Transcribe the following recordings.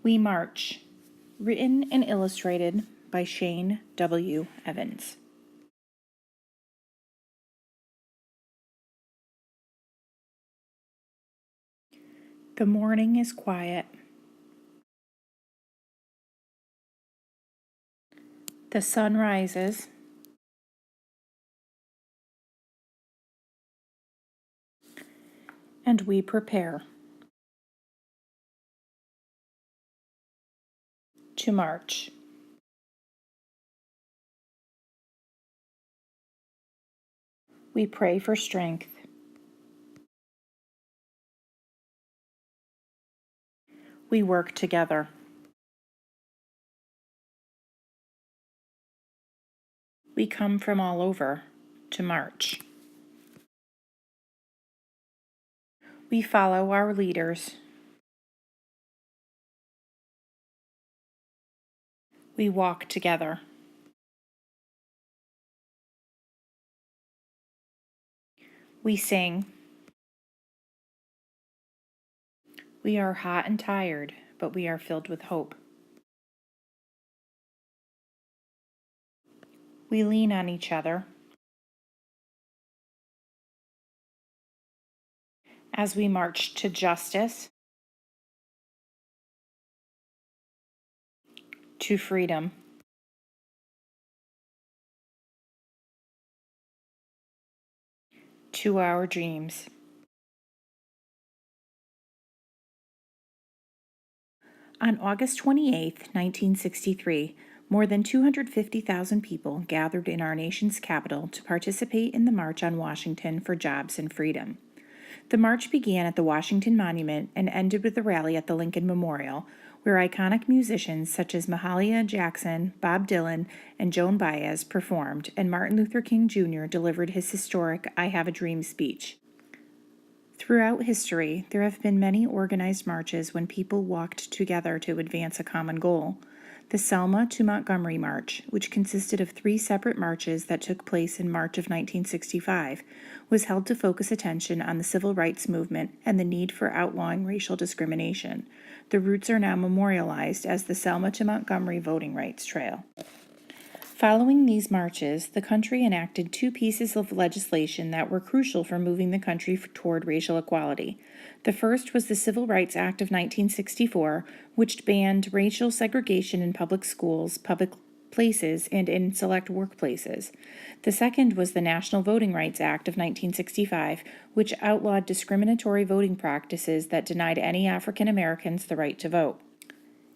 We March, written and illustrated by Shane W. Evans. The morning is quiet. The sun rises. And we prepare to march. We pray for strength. We work together. We come from all over to march. We follow our leaders. We walk together. We sing. We are hot and tired, but we are filled with hope. We lean on each other. As we march to justice, to freedom, to our dreams. On August 28, 1963, more than 250,000 people gathered in our nation's capital to participate in the March on Washington for Jobs and Freedom. The march began at the Washington Monument and ended with a rally at the Lincoln Memorial, where iconic musicians such as Mahalia Jackson, Bob Dylan, and Joan Baez performed, and Martin Luther King Jr. delivered his historic I Have a Dream speech. Throughout history, there have been many organized marches when people walked together to advance a common goal. The Selma to Montgomery March, which consisted of 3 separate marches that took place in March of 1965, was held to focus attention on the civil rights movement and the need for outlawing racial discrimination. The routes are now memorialized as the Selma to Montgomery Voting Rights Trail. Following these marches, the country enacted 2 pieces of legislation that were crucial for moving the country toward racial equality. The first was the Civil Rights Act of 1964, which banned racial segregation in public schools, public places, and in select workplaces. The second was the National Voting Rights Act of 1965, which outlawed discriminatory voting practices that denied any African Americans the right to vote.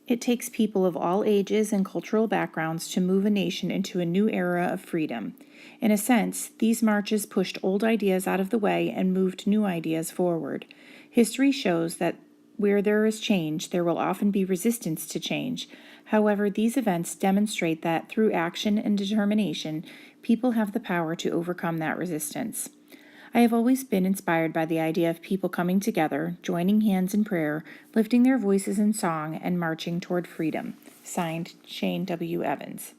It takes people of all ages and cultural backgrounds to move a nation into a new era of freedom. In a sense, these marches pushed old ideas out of the way and moved new ideas forward. History shows that where there is change, there will often be resistance to change. However, these events demonstrate that through action and determination, people have the power to overcome that resistance. I have always been inspired by the idea of people coming together, joining hands in prayer, lifting their voices in song, and marching toward freedom. Signed, Shane W. Evans.